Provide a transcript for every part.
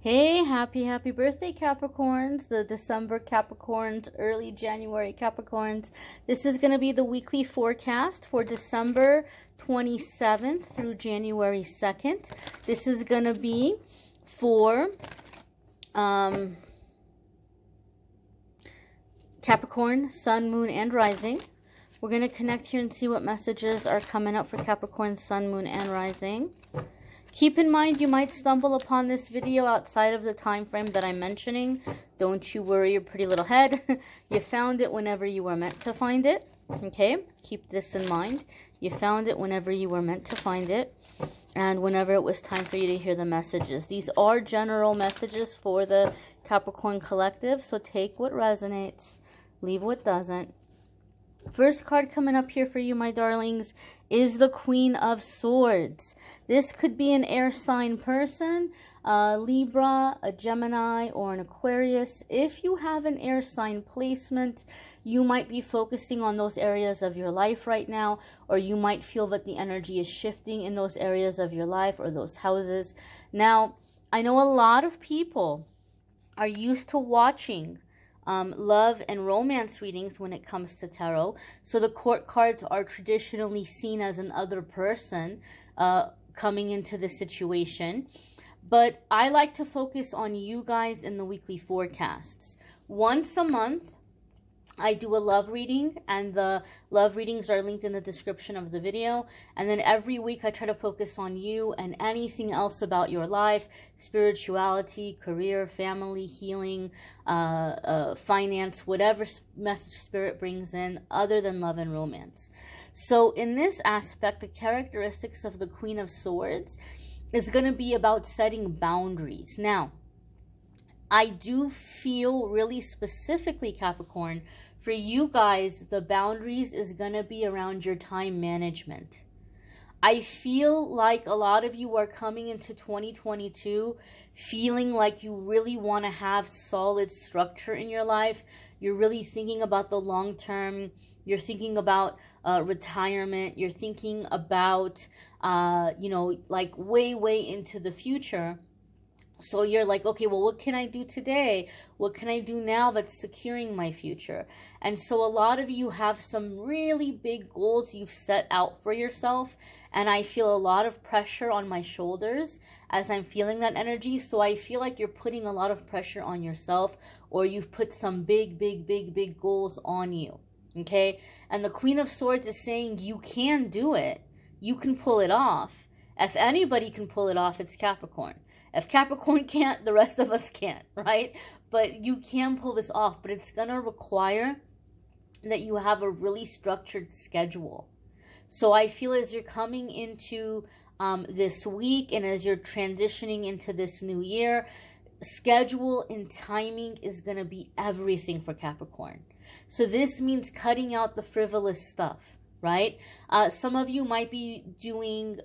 Hey, happy birthday, Capricorns. The December Capricorns, early January Capricorns. This is going to be the weekly forecast for December 27th through January 2nd. This is going to be for Capricorn, Sun, Moon, and Rising. We're going to connect here and see what messages are coming up for Capricorn, Sun, Moon, and Rising. Keep in mind, you might stumble upon this video outside of the time frame that I'm mentioning. Don't you worry your pretty little head. You found it whenever you were meant to find it. Okay? Keep this in mind. You found it whenever you were meant to find it. And whenever it was time for you to hear the messages. These are general messages for the Capricorn collective. So take what resonates. Leave what doesn't. First card coming up here for you, my darlings, is the Queen of Swords. This could be an air sign person, a Libra, a Gemini, or an Aquarius. If you have an air sign placement, you might be focusing on those areas of your life right now, or you might feel that the energy is shifting in those areas of your life or those houses. Now, I know a lot of people are used to watching love and romance readings when it comes to tarot. So the court cards are traditionally seen as an other person coming into the situation. But I like to focus on you guys in the weekly forecasts. Once a month, I do a love reading, and the love readings are linked in the description of the video. And then every week I try to focus on you and anything else about your life, spirituality, career, family, healing, finance, whatever message spirit brings in other than love and romance. So in this aspect, the characteristics of the Queen of Swords is going to be about setting boundaries. Now, I do feel really specifically, Capricorn, for you guys, the boundaries is going to be around your time management. I feel like a lot of you are coming into 2022 feeling like you really want to have solid structure in your life. You're really thinking about the long term. You're thinking about retirement. You're thinking about, like way into the future. So you're like, okay, well, what can I do today? What can I do now that's securing my future? And so a lot of you have some really big goals you've set out for yourself. And I feel a lot of pressure on my shoulders as I'm feeling that energy. So I feel like you're putting a lot of pressure on yourself, or you've put some big goals on you. Okay? And the Queen of Swords is saying you can do it. You can pull it off. If anybody can pull it off, it's Capricorn. If Capricorn can't, the rest of us can't, right? But you can pull this off, but it's going to require that you have a really structured schedule. So I feel as you're coming into this week and as you're transitioning into this new year, schedule and timing is going to be everything for Capricorn. So this means cutting out the frivolous stuff, right? Some of you might be doing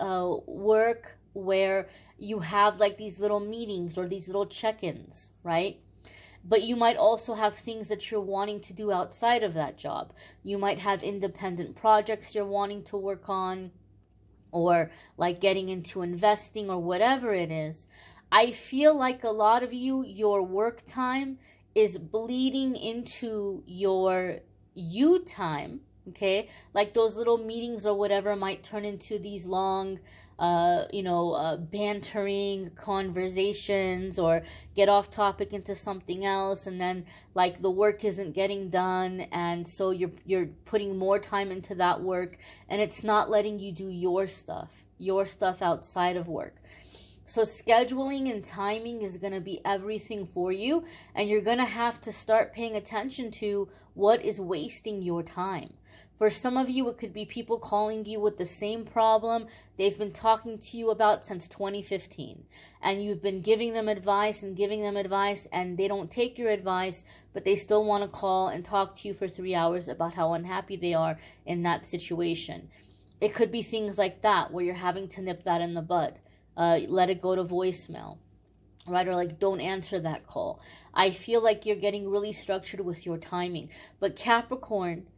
work where you have like these little meetings or these little check-ins, right? But you might also have things that you're wanting to do outside of that job. You might have independent projects you're wanting to work on, or like getting into investing or whatever it is. I feel like a lot of you, your work time is bleeding into your you time. Okay, like those little meetings or whatever might turn into these long, bantering conversations, or get off topic into something else, and then like the work isn't getting done, and so you're putting more time into that work, and it's not letting you do your stuff outside of work. So scheduling and timing is going to be everything for you, and you're going to have to start paying attention to what is wasting your time. For some of you, it could be people calling you with the same problem they've been talking to you about since 2015. And you've been giving them advice, and they don't take your advice, but they still want to call and talk to you for 3 hours about how unhappy they are in that situation. It could be things like that, where you're having to nip that in the bud. Let it go to voicemail, right? Or like, don't answer that call. I feel like you're getting really structured with your timing. But Capricorn,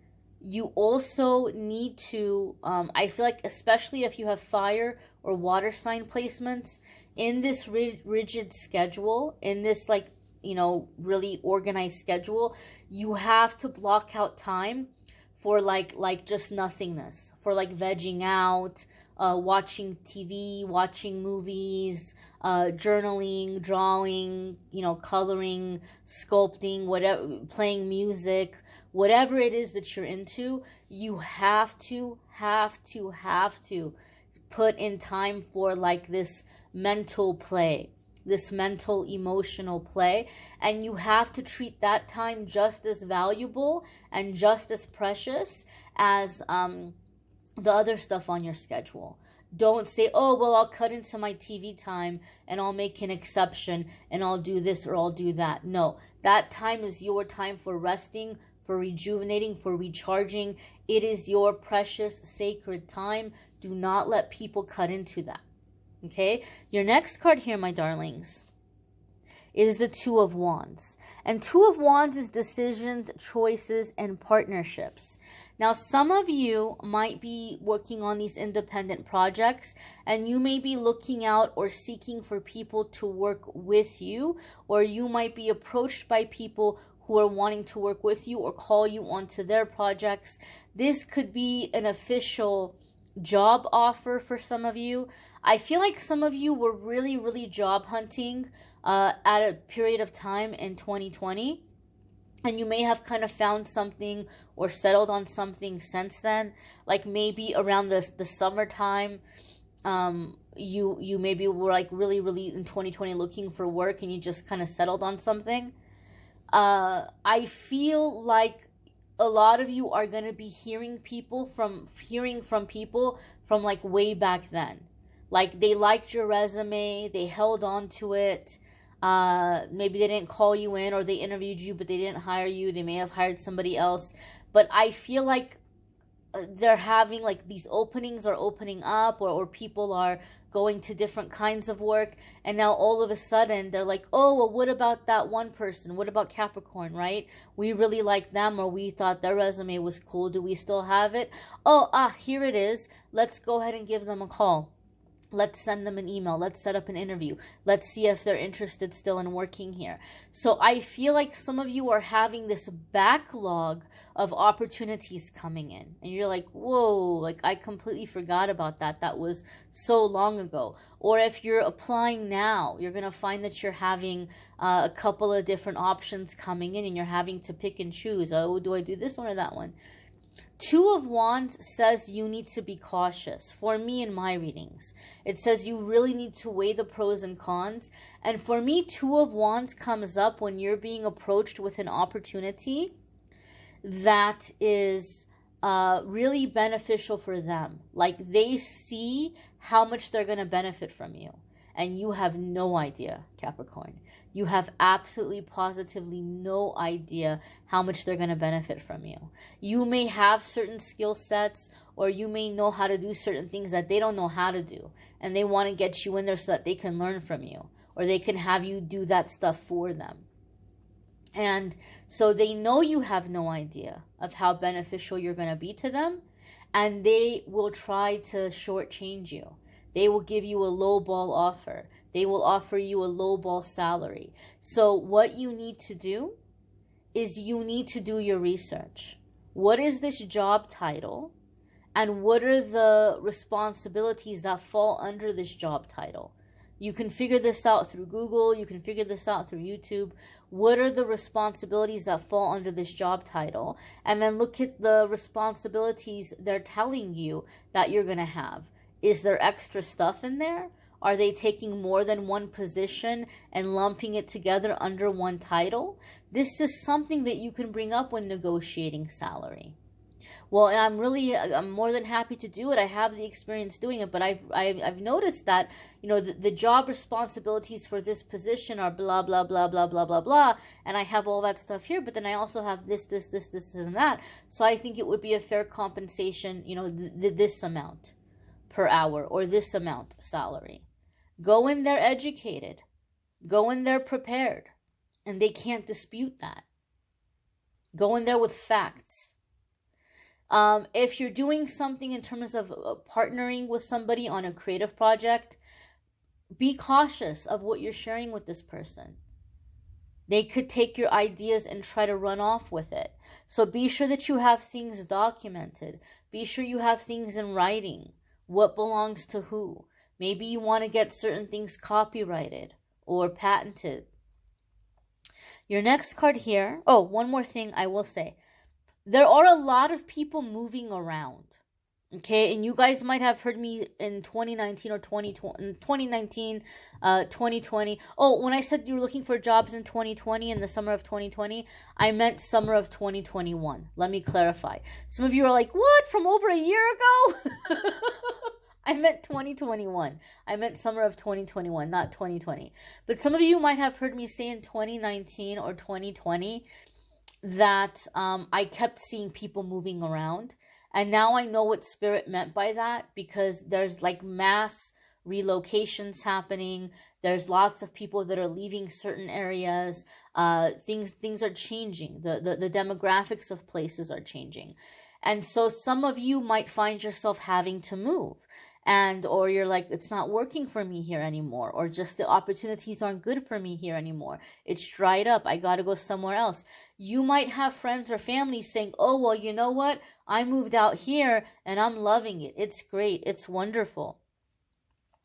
you also need to, I feel like especially if you have fire or water sign placements, in this rigid schedule, in this like, you know, really organized schedule, you have to block out time for like just nothingness, for like vegging out, watching TV, watching movies, journaling, drawing, you know, coloring, sculpting, whatever, playing music, whatever it is that you're into. You have to put in time for like this mental play, this mental emotional play, and you have to treat that time just as valuable and just as precious as the other stuff on your schedule. Don't say, oh, well, I'll cut into my TV time and I'll make an exception and I'll do this or I'll do that. No, that time is your time for resting, for rejuvenating, for recharging. It is your precious, sacred time. Do not let people cut into that. Okay? Your next card here, my darlings, is the Two of Wands. And Two of Wands is decisions, choices, and partnerships. Now, some of you might be working on these independent projects, and you may be looking out or seeking for people to work with you, or you might be approached by people who are wanting to work with you or call you onto their projects. This could be an official job offer for some of you. I feel like some of you were really job hunting at a period of time in 2020, and you may have kind of found something or settled on something since then. Like maybe around the summertime, you maybe were like really in 2020 looking for work, and you just kind of settled on something. I feel like a lot of you are going to be hearing from people from like way back then. Like they liked your resume, they held on to it. Maybe they didn't call you in, or they interviewed you but they didn't hire you. They may have hired somebody else. But I feel like they're having like these openings are opening up, or people are going to different kinds of work, and now all of a sudden they're like, oh, well, what about that one person? What about Capricorn, right? We really like them, or we thought their resume was cool. Do we still have it? Oh, here it is. Let's go ahead and give them a call. Let's send them an email. Let's set up an interview. Let's see if they're interested still in working here. So I feel like some of you are having this backlog of opportunities coming in. And you're like, whoa, like I completely forgot about that. That was so long ago. Or if you're applying now, you're going to find that you're having a couple of different options coming in, and you're having to pick and choose. Oh, do I do this one or that one? Two of Wands says you need to be cautious. For me, in my readings, it says you really need to weigh the pros and cons. And for me, Two of Wands comes up when you're being approached with an opportunity that is really beneficial for them. Like they see how much they're going to benefit from you. And you have no idea, Capricorn. You have absolutely positively no idea how much they're going to benefit from you. You may have certain skill sets, or you may know how to do certain things that they don't know how to do. And they want to get you in there so that they can learn from you, or they can have you do that stuff for them. And so they know you have no idea of how beneficial you're going to be to them, and they will try to shortchange you. They will give you a lowball offer. They will offer you a lowball salary. So what you need to do is you need to do your research. What is this job title? And what are the responsibilities that fall under this job title? You can figure this out through Google. You can figure this out through YouTube. What are the responsibilities that fall under this job title? And then look at the responsibilities they're telling you that you're going to have. Is there extra stuff in there? Are they taking more than one position and lumping it together under one title? This is something that you can bring up when negotiating salary. Well, I'm more than happy to do it. I have the experience doing it, but I've noticed that, you know, the job responsibilities for this position are blah, blah, blah, blah, blah, blah, blah, and I have all that stuff here, but then I also have this, and that. So I think it would be a fair compensation, you know, this amount per hour, or this amount salary. Go in there educated. Go in there prepared. And they can't dispute that. Go in there with facts. If you're doing something in terms of partnering with somebody on a creative project, be cautious of what you're sharing with this person. They could take your ideas and try to run off with it. So be sure that you have things documented. Be sure you have things in writing. What belongs to who? Maybe you want to get certain things copyrighted or patented. Your next card here. Oh, one more thing I will say. There are a lot of people moving around. Okay, and you guys might have heard me in 2019 or 2020, 2019, 2020. Oh, when I said you were looking for jobs in 2020, in the summer of 2020, I meant summer of 2021. Let me clarify. Some of you are like, what? From over a year ago? I meant 2021. I meant summer of 2021, not 2020. But some of you might have heard me say in 2019 or 2020 that I kept seeing people moving around. And now I know what Spirit meant by that, because there's like mass relocations happening. There's lots of people that are leaving certain areas. Things are changing. The demographics of places are changing. And so some of you might find yourself having to move. Or you're like, it's not working for me here anymore, or just the opportunities aren't good for me here anymore. It's dried up. I got to go somewhere else. You might have friends or family saying, oh, well, you know what? I moved out here and I'm loving it. It's great. It's wonderful.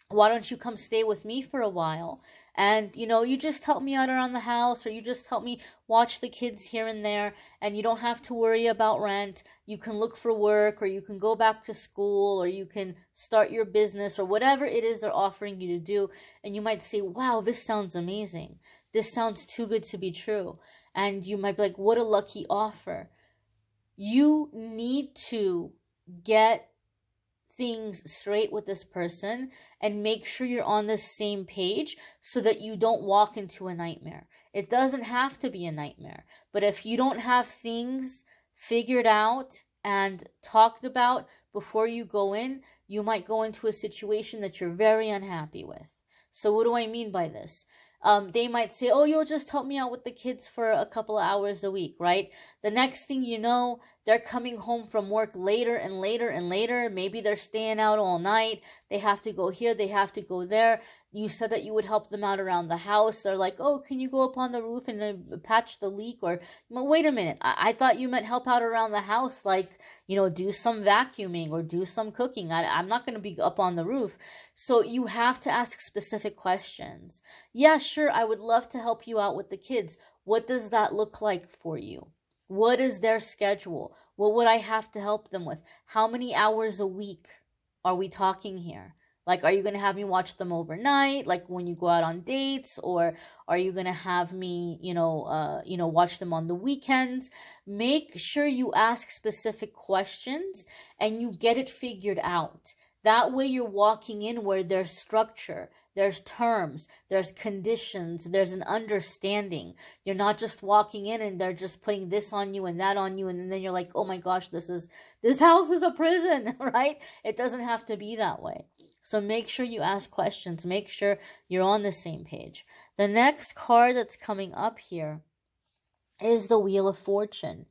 Why don't you come stay with me for a while? And, you just help me out around the house, or you just help me watch the kids here and there, and you don't have to worry about rent. You can look for work, or you can go back to school, or you can start your business, or whatever it is they're offering you to do. And you might say, wow, this sounds amazing. This sounds too good to be true. And you might be like, what a lucky offer. You need to get things straight with this person and make sure you're on the same page so that you don't walk into a nightmare. It doesn't have to be a nightmare, but if you don't have things figured out and talked about before you go in, you might go into a situation that you're very unhappy with. So what do I mean by this? They might say, oh, you'll just help me out with the kids for a couple of hours a week, right? The next thing you know, they're coming home from work later and later and later. Maybe they're staying out all night. They have to go here. They have to go there. You said that you would help them out around the house. They're like, oh, can you go up on the roof and patch the leak? Or, wait a minute. I thought you meant help out around the house, like, do some vacuuming or do some cooking. I'm not going to be up on the roof. So you have to ask specific questions. Yeah, sure, I would love to help you out with the kids. What does that look like for you? What is their schedule? What would I have to help them with? How many hours a week are we talking here? Like, are you going to have me watch them overnight, like when you go out on dates? Or are you going to have me, watch them on the weekends? Make sure you ask specific questions and you get it figured out. That way you're walking in where there's structure, there's terms, there's conditions, there's an understanding. You're not just walking in and they're just putting this on you and that on you, and then you're like, oh my gosh, this house is a prison, right? It doesn't have to be that way. So make sure you ask questions. Make sure you're on the same page. The next card that's coming up here is the Wheel of Fortune.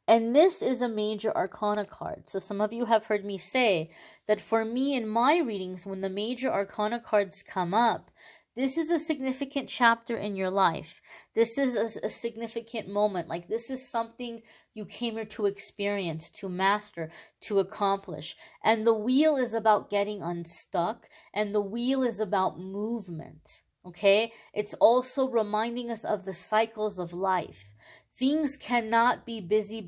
And this is a major arcana card. So some of you have heard me say that for me in my readings, when the major arcana cards come up, this is a significant chapter in your life. This is a significant moment. Like, this is something you came here to experience, to master, to accomplish. And the wheel is about getting unstuck, and the wheel is about movement. Okay? It's also reminding us of the cycles of life. Things cannot be busy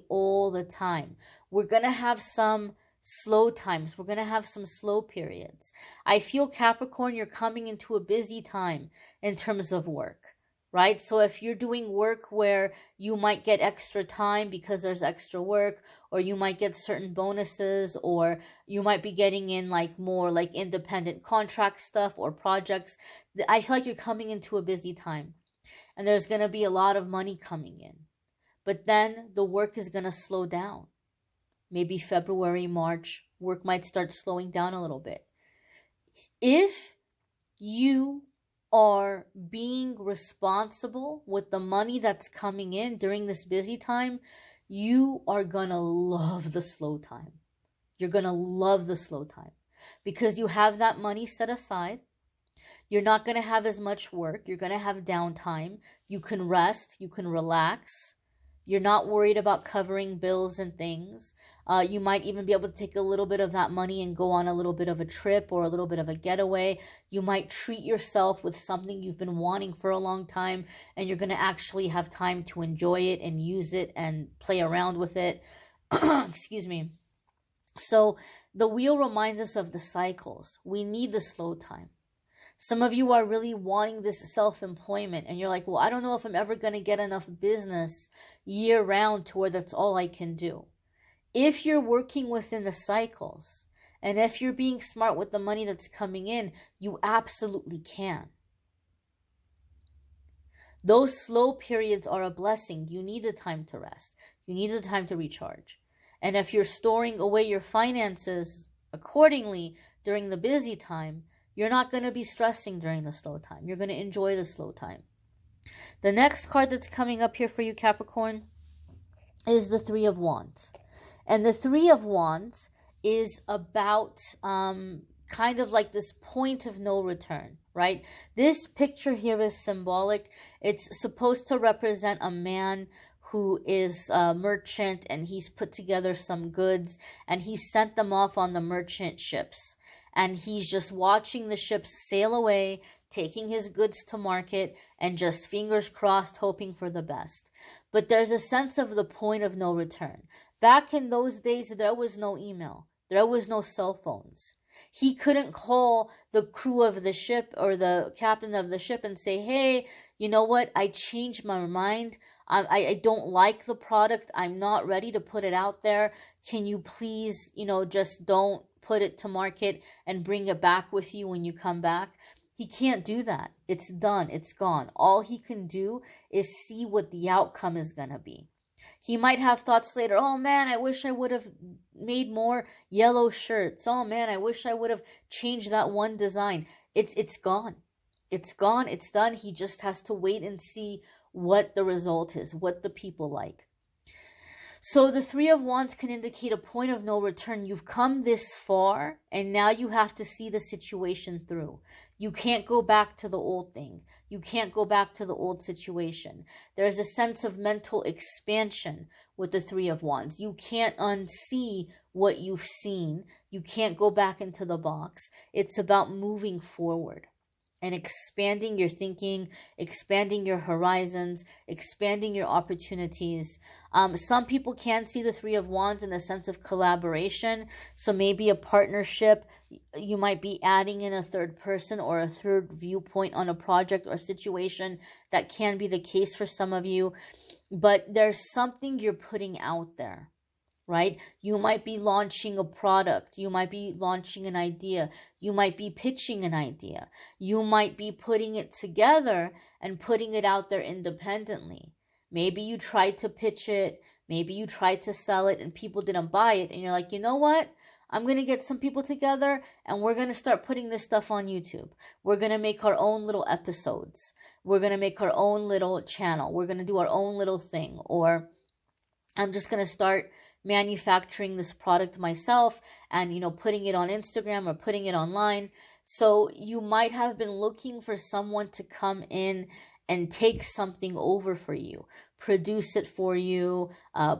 all the time. We're going to have some slow times. We're going to have some slow periods. I feel, Capricorn, you're coming into a busy time in terms of work, right? So if you're doing work where you might get extra time because there's extra work, or you might get certain bonuses, or you might be getting in like more like independent contract stuff or projects, I feel like you're coming into a busy time. And there's going to be a lot of money coming in. But then the work is going to slow down. Maybe February, March, work might start slowing down a little bit. If you are being responsible with the money that's coming in during this busy time, you are going to love the slow time. You're going to love the slow time. because you have that money set aside. You're not going to have as much work. You're going to have downtime. You can rest. You can relax. You're not worried about covering bills and things. You might even be able to take a little bit of that money and go on a little bit of a trip or a little bit of a getaway. You might treat yourself with something you've been wanting for a long time, and you're going to actually have time to enjoy it and use it and play around with it. Excuse me. So the wheel reminds us of the cycles. We need the slow time. Some of you are really wanting this self-employment, and you're like, well, I don't know if I'm ever going to get enough business year round to where that's all I can do. If you're working within the cycles, and if you're being smart with the money that's coming in, you absolutely can. Those slow periods are a blessing. You need the time to rest. You need the time to recharge. And if you're storing away your finances accordingly during the busy time, you're not going to be stressing during the slow time. You're going to enjoy the slow time. The next card that's coming up here for you, Capricorn, is the Three of Wands. And the Three of Wands is about kind of like this point of no return, right? This picture here is symbolic. It's supposed to represent a man who is a merchant, and he's put together some goods, and he sent them off on the merchant ships. And he's just watching the ships sail away, taking his goods to market, and just fingers crossed, hoping for the best. But there's a sense of the point of no return. Back in those days, there was no email. There was no cell phones. He couldn't call the crew of the ship or the captain of the ship and say, hey, you know what? I changed my mind. I don't like the product. I'm not ready to put it out there. Can you please, just don't put it to market and bring it back with you when you come back? He can't do that. It's done. It's gone. All he can do is see what the outcome is going to be. He might have thoughts later, oh man, I wish I would have made more yellow shirts. Oh man, I wish I would have changed that one design. It's gone. It's gone. It's done. He just has to wait and see what the result is, what the people like. So the Three of Wands can indicate a point of no return. You've come this far, and now you have to see the situation through. You can't go back to the old thing. You can't go back to the old situation. There's a sense of mental expansion with the Three of Wands. You can't unsee what you've seen. You can't go back into the box. It's about moving forward and expanding your thinking, expanding your horizons, expanding your opportunities. Some people can see the Three of Wands in the sense of collaboration. So maybe a partnership, you might be adding in a third person or a third viewpoint on a project or situation. That can be the case for some of you. But there's something you're putting out there, right? You might be launching a product. You might be launching an idea. You might be pitching an idea. You might be putting it together and putting it out there independently. Maybe you tried to pitch it. Maybe you tried to sell it and people didn't buy it. And you're like, you know what? I'm going to get some people together and we're going to start putting this stuff on YouTube. We're going to make our own little episodes. We're going to make our own little channel. We're going to do our own little thing. Or I'm just going to start manufacturing this product myself and, putting it on Instagram or putting it online. So you might have been looking for someone to come in and take something over for you, produce it for you,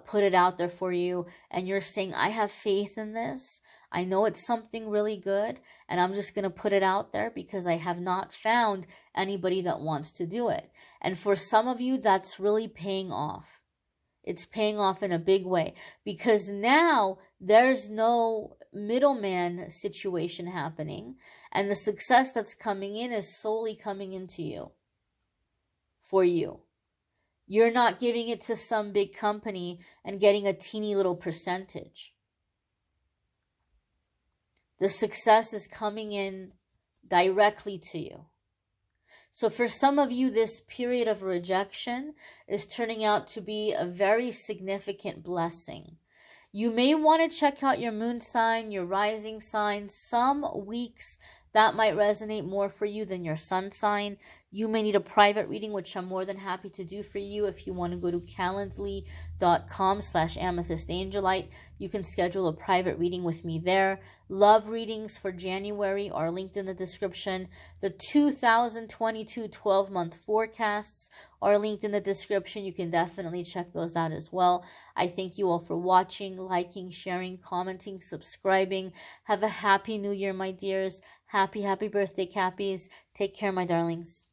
put it out there for you. And you're saying, I have faith in this. I know it's something really good, and I'm just going to put it out there because I have not found anybody that wants to do it. And for some of you, that's really paying off. It's paying off in a big way because now there's no middleman situation happening, and the success that's coming in is solely coming into you, for you. You're not giving it to some big company and getting a teeny little percentage. The success is coming in directly to you. So for some of you, this period of rejection is turning out to be a very significant blessing. You may want to check out your moon sign, your rising sign. Some weeks that might resonate more for you than your sun sign. You may need a private reading, which I'm more than happy to do for you. If you want to go to calendly.com/amethystangelite, you can schedule a private reading with me there. Love readings for January are linked in the description. The 2022 12-month forecasts are linked in the description. You can definitely check those out as well. I thank you all for watching, liking, sharing, commenting, subscribing. Have a happy new year, my dears. Happy birthday, Cappies. Take care, my darlings.